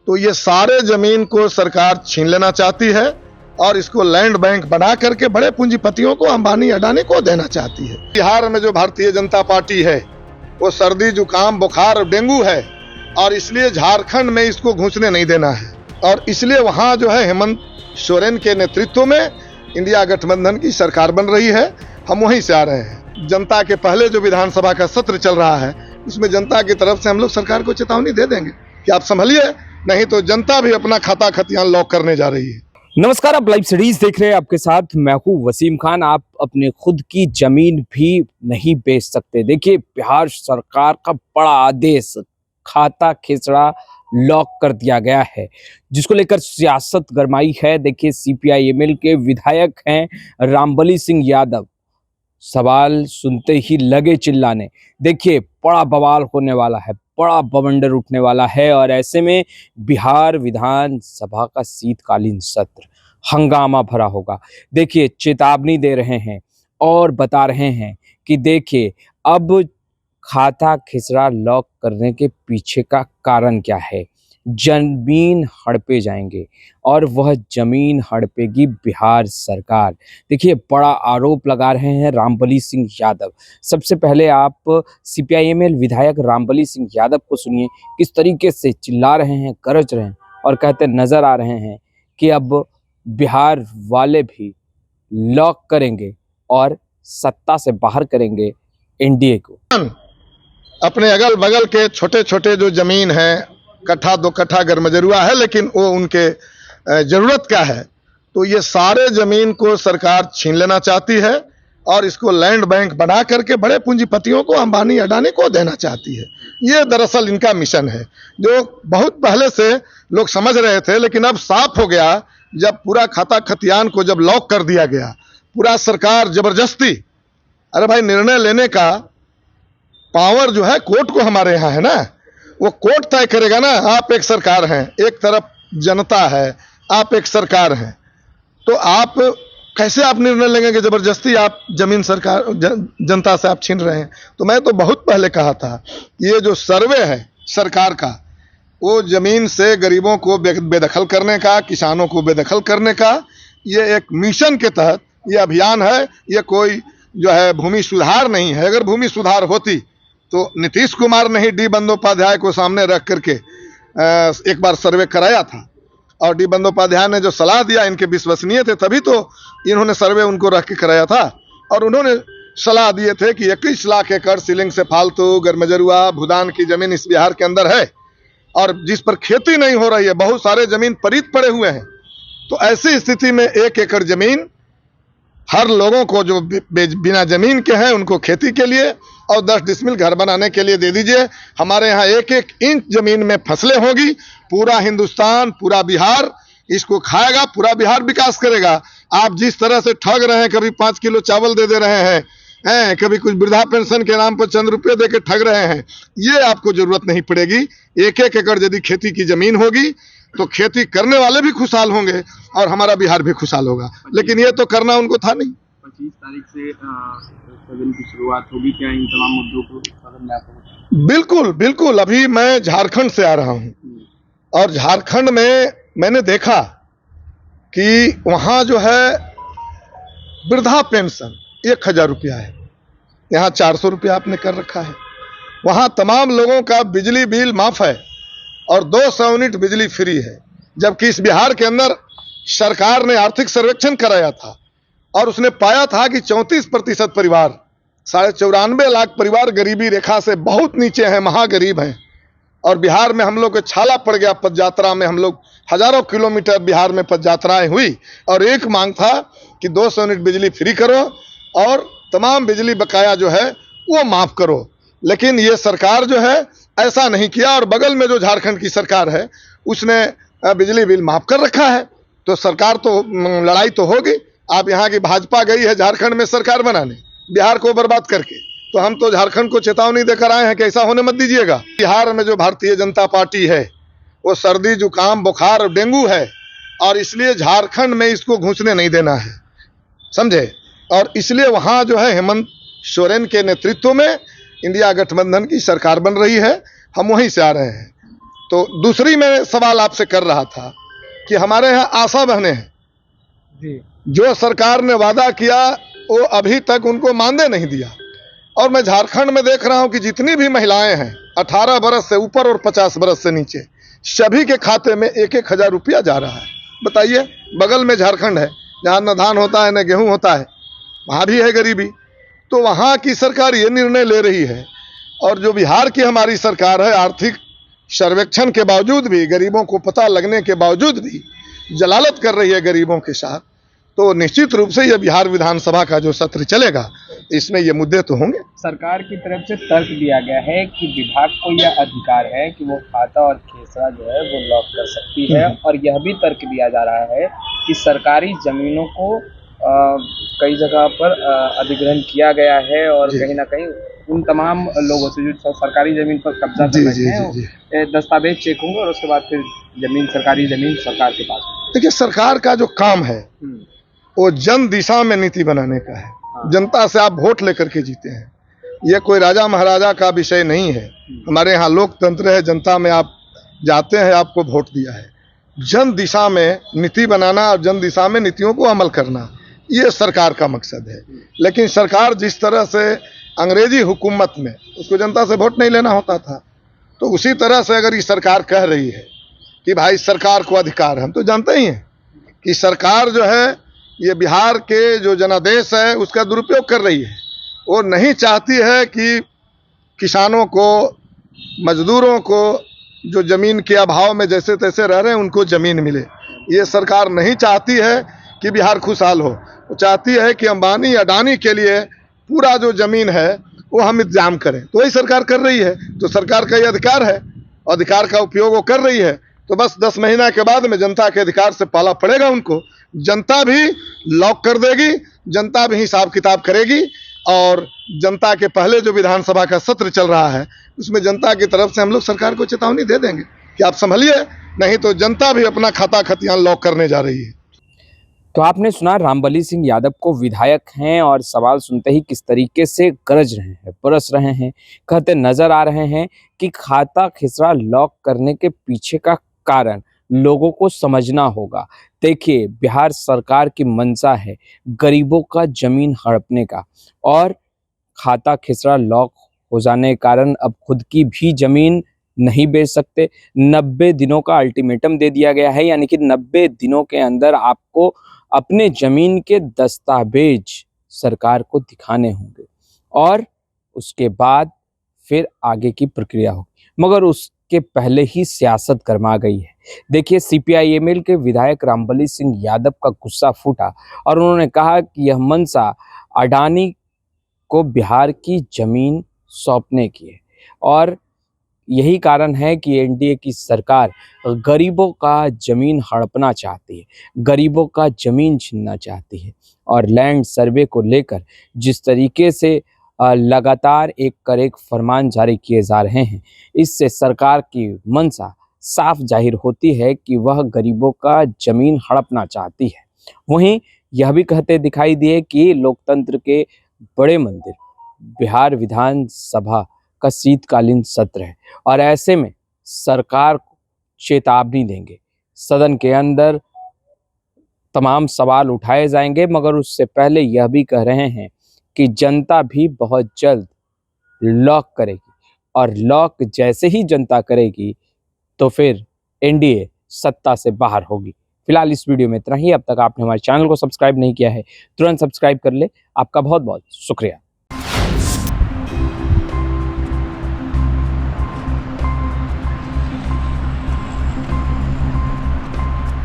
तो ये सारे जमीन को सरकार छीन लेना चाहती है और इसको लैंड बैंक बना करके बड़े पूंजीपतियों को, अंबानी अडानी को देना चाहती है। बिहार में जो भारतीय जनता पार्टी है वो सर्दी, जुकाम, बुखार और डेंगू है और इसलिए झारखंड में इसको घुसने नहीं देना है और इसलिए वहां जो है हेमंत सोरेन के नेतृत्व में इंडिया गठबंधन की सरकार बन रही है। हम वहीं से आ रहे हैं। जनता के पहले जो विधानसभा का सत्र चल रहा है उसमें जनता की तरफ से हम लोग सरकार को चेतावनी दे देंगे कि आप संभलिए, नहीं तो जनता भी अपना खाता खतियान लॉक करने जा रही है। नमस्कार, आप लाइव सीरीज देख रहे हैं। आपके साथ मैं हूं वसीम खान। आप अपने खुद की जमीन भी नहीं बेच सकते। देखिए, बिहार सरकार का बड़ा आदेश, खाता खिसड़ा लॉक कर दिया गया है, जिसको लेकर सियासत गरमाई है। देखिए, CPI-ML के विधायक हैं रामबली सिंह यादव, सवाल सुनते ही लगे चिल्लाने। देखिए, बड़ा बवाल होने वाला है, बड़ा बवंडर उठने वाला है और ऐसे में बिहार विधानसभा का शीतकालीन सत्र हंगामा भरा होगा। देखिए, चेतावनी दे रहे हैं और बता रहे हैं कि देखिए, अब खाता खिसड़ा लॉक करने के पीछे का कारण क्या है। जमीन हड़पे जाएंगे और वह जमीन हड़पेगी बिहार सरकार। देखिए, बड़ा आरोप लगा रहे हैं रामबली सिंह यादव। सबसे पहले आप CPI-ML विधायक रामबली सिंह यादव को सुनिए, किस तरीके से चिल्ला रहे हैं, गरज रहे हैं और कहते नजर आ रहे हैं कि अब बिहार वाले भी लॉक करेंगे और सत्ता से बाहर करेंगे एनडीए को। अपने अगल बगल के छोटे छोटे जो जमीन है, कट्ठा दो कट्ठा गरमजरुआ है, लेकिन वो उनके जरूरत का है, तो ये सारे जमीन को सरकार छीन लेना चाहती है और इसको लैंड बैंक बना करके बड़े पूंजीपतियों को, अंबानी अडानी को देना चाहती है। ये दरअसल इनका मिशन है, जो बहुत पहले से लोग समझ रहे थे, लेकिन अब साफ हो गया जब पूरा खाता खतियान को जब लॉक कर दिया गया। पूरा सरकार जबरदस्ती, अरे भाई, निर्णय लेने का पावर जो है कोर्ट को हमारे यहाँ है ना, वो कोर्ट तय करेगा ना। आप एक सरकार हैं, एक तरफ जनता है, आप एक सरकार हैं, तो आप कैसे आप निर्णय लेंगे कि जबरदस्ती आप जमीन सरकार जनता से आप छीन रहे हैं। तो मैं तो बहुत पहले कहा था, ये जो सर्वे है सरकार का, वो जमीन से गरीबों को बेदखल करने का, किसानों को बेदखल करने का, ये एक मिशन के तहत ये अभियान है। ये कोई जो है भूमि सुधार नहीं है। अगर भूमि सुधार होती तो नीतीश कुमार ने ही डी बंदोपाध्याय को सामने रख करके एक बार सर्वे कराया था और डी बंदोपाध्याय ने जो सलाह दिया, इनके विश्वसनीय थे, तभी तो इन्होंने सर्वे उनको रख के कराया था। और उन्होंने सलाह दिए थे कि 21 लाख एकड़ सीलिंग से फालतू गरमजरुआ भूदान की जमीन इस बिहार के अंदर है और जिस पर खेती नहीं हो रही है, बहुत सारे जमीन परीत पड़े हुए हैं। तो ऐसी स्थिति में 1 एकड़ जमीन हर लोगों को जो बिना जमीन के हैं उनको खेती के लिए और 10 डिसमिल घर बनाने के लिए दे दीजिए। हमारे यहाँ 1-1 इंच जमीन में फसलें होगी। पूरा हिंदुस्तान, पूरा बिहार इसको खाएगा, पूरा बिहार विकास करेगा। आप जिस तरह से ठग रहे हैं, कभी 5 किलो चावल दे रहे हैं, कभी कुछ वृद्धा पेंशन के नाम पर चंद रुपये दे के ठग रहे हैं, ये आपको जरूरत नहीं पड़ेगी। 1-1 एकड़ यदि खेती की जमीन होगी तो खेती करने वाले भी खुशहाल होंगे और हमारा बिहार भी खुशहाल होगा। लेकिन ये तो करना उनको था नहीं। 25 तारीख से सदन की शुरुआत होगी क्या इन तमाम मुद्दों को सदन में? बिल्कुल बिल्कुल। अभी मैं झारखंड से आ रहा हूँ और झारखंड में मैंने देखा कि वहाँ जो है वृद्धा पेंशन 1000 रुपया है, यहाँ 400 रुपया आपने कर रखा है। वहाँ तमाम लोगों का बिजली बिल माफ है और 200 यूनिट बिजली फ्री है। जबकि इस बिहार के अंदर सरकार ने आर्थिक सर्वेक्षण कराया था और उसने पाया था कि 34% परिवार, 94.5 लाख परिवार गरीबी रेखा से बहुत नीचे हैं, महागरीब हैं। और बिहार में हम लोग को छाला पड़ गया पदयात्रा में। हम लोग हजारों किलोमीटर बिहार में पदयात्राएं हुई और एक मांग था कि 200 यूनिट बिजली फ्री करो और तमाम बिजली बकाया जो है वो माफ करो। लेकिन ये सरकार जो है ऐसा नहीं किया और बगल में जो झारखंड की सरकार है उसने बिजली बिल माफ कर रखा है। तो सरकार तो लड़ाई तो होगी। आप यहाँ की भाजपा गई है झारखंड में सरकार बनाने, बिहार को बर्बाद करके, तो हम तो झारखंड को चेतावनी देकर आए हैं कि ऐसा होने मत दीजिएगा। बिहार में जो भारतीय जनता पार्टी है वो सर्दी, जुकाम, बुखार और डेंगू है और इसलिए झारखंड में इसको घुसने नहीं देना है, समझे। और इसलिए वहाँ जो है हेमंत सोरेन के नेतृत्व में इंडिया गठबंधन की सरकार बन रही है। हम वहीं से आ रहे हैं। तो दूसरी मैं सवाल आपसे कर रहा था कि हमारे यहाँ आशा बहनें हैं जी जो सरकार ने वादा किया वो अभी तक उनको मानदेय नहीं दिया। और मैं झारखंड में देख रहा हूं कि जितनी भी महिलाएं हैं 18 बरस से ऊपर और 50 बरस से नीचे, सभी के खाते में 1-1 हजार रुपया जा रहा है। बताइए, बगल में झारखंड है जहां न धान होता है न गेहूं होता है, वहां भी है गरीबी। तो वहां की सरकार ये निर्णय ले रही है, और जो बिहार की हमारी सरकार है, आर्थिक सर्वेक्षण के बावजूद भी, गरीबों को पता लगने के बावजूद भी जलालत कर रही है गरीबों के साथ। तो निश्चित रूप से यह बिहार विधानसभा का जो सत्र चलेगा इसमें ये मुद्दे तो होंगे। सरकार की तरफ से तर्क दिया गया है कि विभाग को यह अधिकार है कि वो खाता और खेसरा जो है वो लॉक कर सकती है, और यह भी तर्क दिया जा रहा है कि सरकारी जमीनों को कई जगह पर अधिग्रहण किया गया है, और कहीं ना कहीं उन तमाम लोगों से जो सरकारी जमीन पर कब्जा कर रहे हैं, दस्तावेज चेक होंगे और उसके बाद फिर जमीन, सरकारी जमीन सरकार के पास। देखिए, सरकार का जो काम है वो जन दिशा में नीति बनाने का है। जनता से आप वोट लेकर के जीते हैं, यह कोई राजा महाराजा का विषय नहीं है। हमारे यहाँ लोकतंत्र है, जनता में आप जाते हैं, आपको वोट दिया है। जन दिशा में नीति बनाना और जन दिशा में नीतियों को अमल करना, ये सरकार का मकसद है। लेकिन सरकार जिस तरह से अंग्रेजी हुकूमत में उसको जनता से वोट नहीं लेना होता था, तो उसी तरह से अगर ये सरकार कह रही है कि भाई सरकार को अधिकार है, हम तो जानते ही हैं कि सरकार जो है ये बिहार के जो जनादेश है उसका दुरुपयोग कर रही है। वो नहीं चाहती है कि किसानों को, मजदूरों को जो जमीन के अभाव में जैसे तैसे रह रहे हैं उनको जमीन मिले। ये सरकार नहीं चाहती है कि बिहार खुशहाल हो। वो चाहती है कि अंबानी अडानी के लिए पूरा जो जमीन है वो हम इंतजाम करें। तो वही सरकार कर रही है। तो सरकार का ये अधिकार है, अधिकार का उपयोग वो कर रही है। तो बस 10 महीना के बाद में जनता के अधिकार से पाला पड़ेगा उनको। जनता भी लॉक कर देगी, जनता भी हिसाब किताब करेगी, और जनता के पहले जो विधानसभा का सत्र चल रहा है उसमें जनता की तरफ से हम लोग सरकार को चेतावनी दे देंगे कि आप संभलिए, नहीं तो जनता भी अपना खाता खतियान लॉक करने जा रही है। तो आपने सुना रामबली सिंह यादव को, विधायक हैं, और सवाल सुनते ही किस तरीके से गरज रहे हैं, बरस रहे हैं, कहते नजर आ रहे हैं कि खाता खिसरा लॉक करने के पीछे का कारण लोगों को समझना होगा। देखिए, बिहार सरकार की मंशा है गरीबों का जमीन हड़पने का, और खाता खिसरा लॉक हो जाने के कारण अब खुद की भी जमीन नहीं बेच सकते। 90 दिनों का अल्टीमेटम दे दिया गया है, यानी कि 90 दिनों के अंदर आपको अपने जमीन के दस्तावेज सरकार को दिखाने होंगे, और उसके बाद फिर आगे की प्रक्रिया होगी। मगर उसके पहले ही सियासत गरमा गई है। देखिए, CPI-ML के विधायक रामबली सिंह यादव का गुस्सा फूटा, और उन्होंने कहा कि यह मंशा अडानी को बिहार की जमीन सौंपने की है, और यही कारण है कि एनडीए की सरकार गरीबों का जमीन हड़पना चाहती है, गरीबों का जमीन छीनना चाहती है। और लैंड सर्वे को लेकर जिस तरीके से लगातार एक कर एक फरमान जारी किए जा रहे हैं, इससे सरकार की मंशा साफ जाहिर होती है कि वह गरीबों का जमीन हड़पना चाहती है। वहीं यह भी कहते दिखाई दिए कि लोकतंत्र के बड़े मंदिर बिहार विधानसभा का शीतकालीन सत्र है, और ऐसे में सरकार को चेतावनी देंगे। सदन के अंदर तमाम सवाल उठाए जाएंगे, मगर उससे पहले यह भी कह रहे हैं कि जनता भी बहुत जल्द लॉक करेगी, और लॉक जैसे ही जनता करेगी तो फिर एनडीए सत्ता से बाहर होगी। फिलहाल इस वीडियो में इतना ही। अब तक आपने हमारे चैनल को सब्सक्राइब नहीं किया है, तुरंत सब्सक्राइब कर ले। आपका बहुत बहुत शुक्रिया।